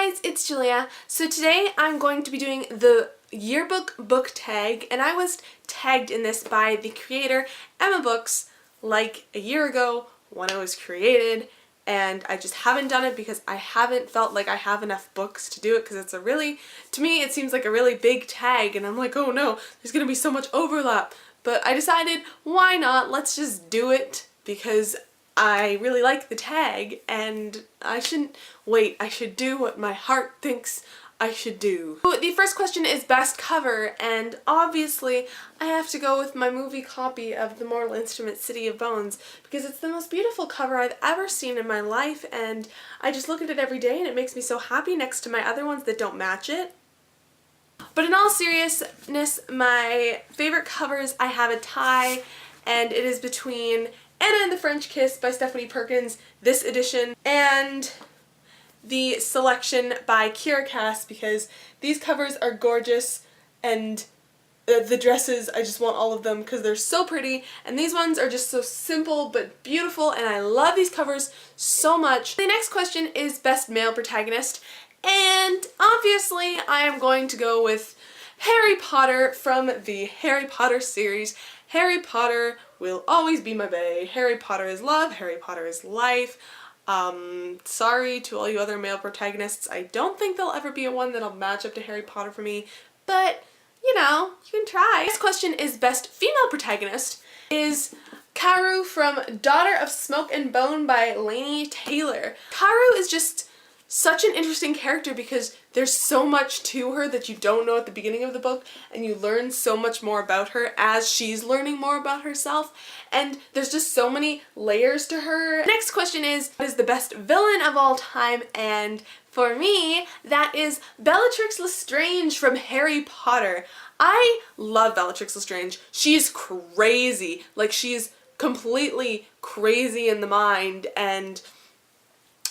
guys, it's Julia. So today I'm going to be doing the yearbook book tag, and I was tagged in this by the creator Emma Books like a year ago when it was created, and I just haven't done it because I haven't felt like I have enough books to do it, because it's a really, to me it seems like a really big tag, and I'm like, oh no, there's gonna be so much overlap. But I decided, why not, let's just do it, because I really like the tag, and I shouldn't wait. I should do what my heart thinks I should do. So the first question is best cover, and obviously I have to go with my movie copy of The Mortal Instrument City of Bones, because it's the most beautiful cover I've ever seen in my life, and I just look at it every day and it makes me so happy next to my other ones that don't match it. But in all seriousness, my favorite covers, I have a tie, and it is between Anna and the French Kiss by Stephanie Perkins, this edition, and the Selection by Kira Cass, because these covers are gorgeous, and the dresses, I just want all of them because they're so pretty, and these ones are just so simple but beautiful, and I love these covers so much. The next question is best male protagonist, and obviously I am going to go with Harry Potter from the Harry Potter series. Harry Potter will always be my bae. Harry Potter is love, Harry Potter is life. Sorry to all you other male protagonists, I don't think there'll ever be a one that'll match up to Harry Potter for me, but you know, you can try. Next question is best female protagonist is Karu from Daughter of Smoke and Bone by Laini Taylor. Karu is just such an interesting character because there's so much to her that you don't know at the beginning of the book, and you learn so much more about her as she's learning more about herself, and there's just so many layers to her. Next question is, what is the best villain of all time? And for me, that is Bellatrix Lestrange from Harry Potter. I love Bellatrix Lestrange. She's crazy. Like, she's completely crazy in the mind and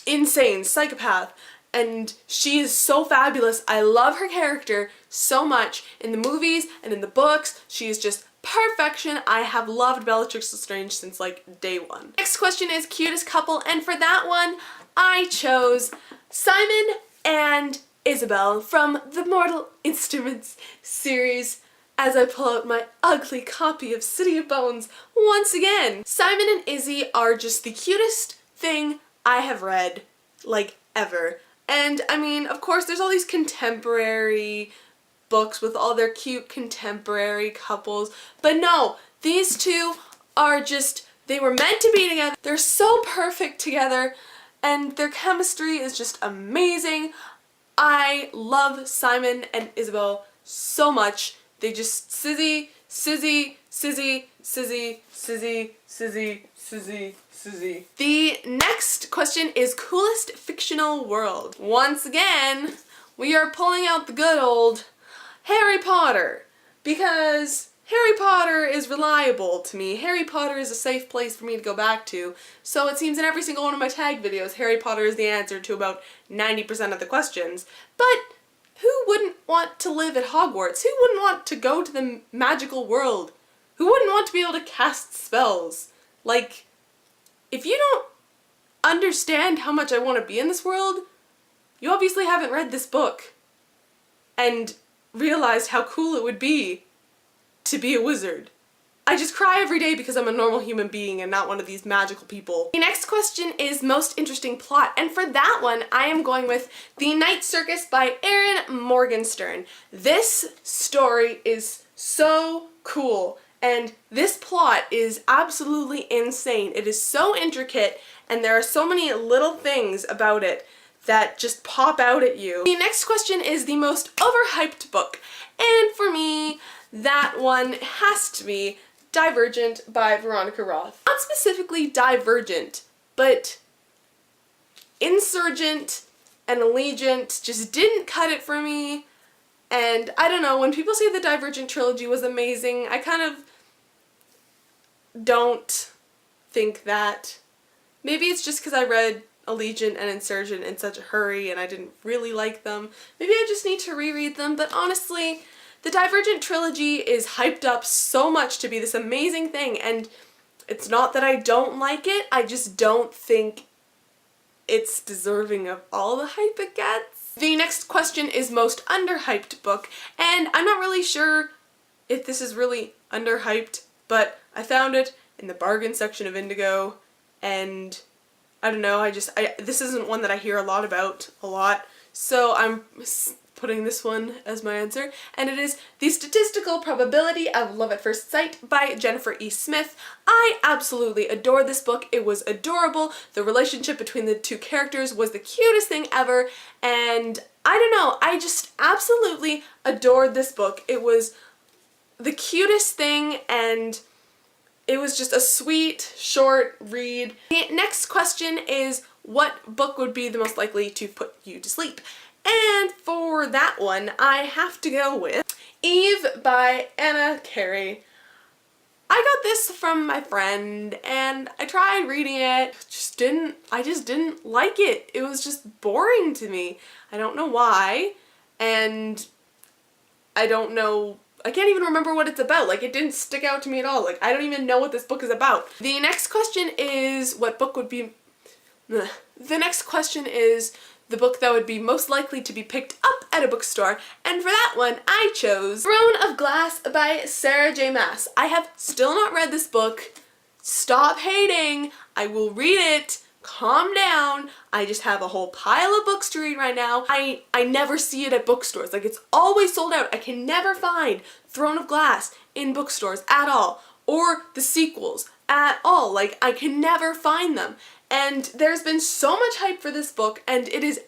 insane, psychopath, and she is so fabulous. I love her character so much. In the movies and in the books, she is just perfection. I have loved Bellatrix Lestrange since like day one. Next question is cutest couple, and for that one I chose Simon and Isabel from the Mortal Instruments series, as I pull out my ugly copy of City of Bones once again. Simon and Izzy are just the cutest thing I have read, like, ever. And I mean, of course, there's all these contemporary books with all their cute contemporary couples, but no, these two are just, they were meant to be together. They're so perfect together, and their chemistry is just amazing. I love Simon and Isabel so much. They just sizzy, sizzy, sizzy, sizzy, sizzy, sizzy, sizzy, sizzy. The next question is coolest fictional world. Once again, we are pulling out the good old Harry Potter, because Harry Potter is reliable to me. Harry Potter is a safe place for me to go back to, so it seems in every single one of my tag videos, Harry Potter is the answer to about 90% of the questions. But who wouldn't want to live at Hogwarts? Who wouldn't want to go to the magical world? Who wouldn't want to be able to cast spells? Like, if you don't understand how much I want to be in this world, you obviously haven't read this book and realized how cool it would be to be a wizard. I just cry every day because I'm a normal human being and not one of these magical people. The next question is most interesting plot, and for that one I am going with The Night Circus by Erin Morgenstern. This story is so cool, and this plot is absolutely insane. It is so intricate, and there are so many little things about it that just pop out at you. The next question is the most overhyped book, and for me, that one has to be Divergent by Veronica Roth. Not specifically Divergent, but Insurgent and Allegiant just didn't cut it for me, and I don't know, when people say the Divergent trilogy was amazing, I kind of don't think that. Maybe it's just because I read Allegiant and Insurgent in such a hurry and I didn't really like them. Maybe I just need to reread them, but honestly, the Divergent trilogy is hyped up so much to be this amazing thing, and it's not that I don't like it, I just don't think it's deserving of all the hype it gets. The next question is most underhyped book, and I'm not really sure if this is really underhyped, but I found it in the bargain section of Indigo, and I don't know, this isn't one that I hear a lot about, so I'm putting this one as my answer, and it is The Statistical Probability of Love at First Sight by Jennifer E. Smith. I absolutely adore this book. It was adorable. The relationship between the two characters was the cutest thing ever, and I don't know, I just absolutely adored this book. It was the cutest thing, and it was just a sweet, short read. The next question is, what book would be the most likely to put you to sleep? And for that one, I have to go with Eve by Anna Carey. I got this from my friend, and I tried reading it, I just didn't like it. It was just boring to me. I don't know why, and I can't even remember what it's about. Like, it didn't stick out to me at all. Like, I don't even know what this book is about. The next question is, what book would be... The next question is the book that would be most likely to be picked up at a bookstore, and for that one, I chose Throne of Glass by Sarah J. Maas. I have still not read this book. Stop hating. I will read it. Calm down. I just have a whole pile of books to read right now. I never see it at bookstores. Like, it's always sold out. I can never find Throne of Glass in bookstores at all, or the sequels at all. Like, I can never find them. And there's been so much hype for this book, and it is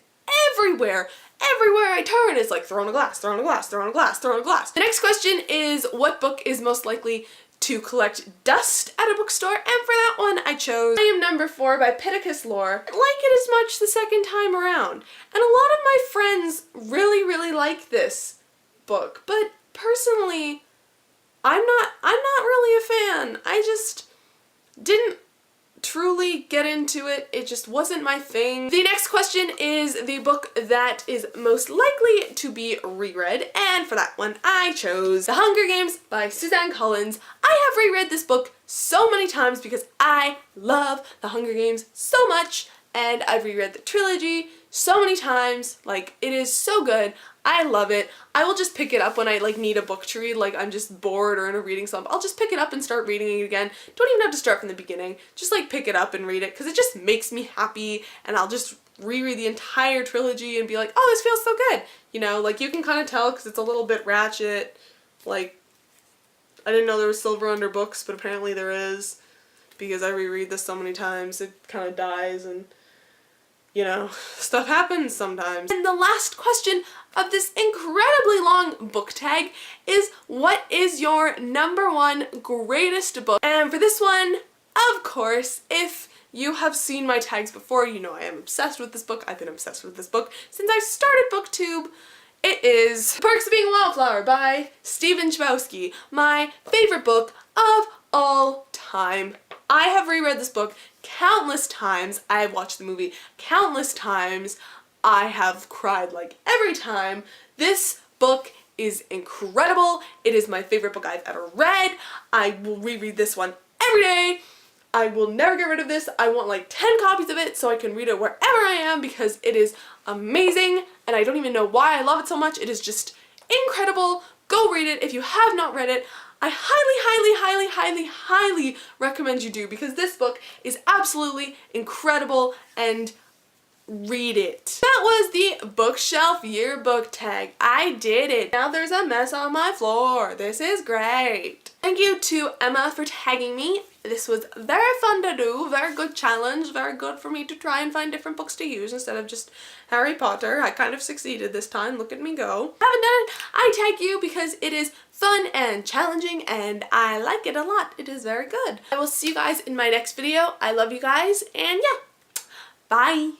everywhere. Everywhere I turn, it's like Throne of Glass, Throne of Glass, Throne of Glass, Throne of Glass. The next question is, what book is most likely to collect dust at a bookstore? And for that one, I chose I Am Number 4 by Pittacus Lore. I like it as much the second time around. And a lot of my friends really, really like this book, but personally, I'm not really a fan. I just didn't truly get into it. It just wasn't my thing. The next question is the book that is most likely to be reread, and for that one I chose The Hunger Games by Suzanne Collins. I have reread this book so many times because I love The Hunger Games so much, and I've reread the trilogy so many times. Like, it is so good. I love it. I will just pick it up when I need a book to read, like I'm just bored or in a reading slump. I'll just pick it up and start reading it again. Don't even have to start from the beginning. Just pick it up and read it because it just makes me happy, and I'll just reread the entire trilogy and be like, oh, this feels so good. You know, like, you can kind of tell because it's a little bit ratchet. Like, I didn't know there was silver under books, but apparently there is, because I reread this so many times. It kind of dies, and you know, stuff happens sometimes. And the last question of this incredibly long book tag is, what is your #1 greatest book? And for this one, of course, if you have seen my tags before, you know I am obsessed with this book. I've been obsessed with this book since I started BookTube. It is Perks of Being a Wallflower by Stephen Chbosky, my favorite book of all time. I have reread this book countless times. I have watched the movie countless times. I have cried every time. This book is incredible. It is my favorite book I've ever read. I will reread this one every day. I will never get rid of this. I want 10 copies of it so I can read it wherever I am because it is amazing, and I don't even know why I love it so much. It is just incredible. Go read it if you have not read it. I highly recommend you do, because this book is absolutely incredible, and read it. That was the Bookshelf Yearbook Tag. I did it. Now there's a mess on my floor. This is great. Thank you to Emma for tagging me. This was very fun to do, very good challenge, very good for me to try and find different books to use instead of just Harry Potter. I kind of succeeded this time. Look at me go. Haven't done it. I tag you because it is fun and challenging, and I like it a lot. It is very good. I will see you guys in my next video. I love you guys, and yeah, bye.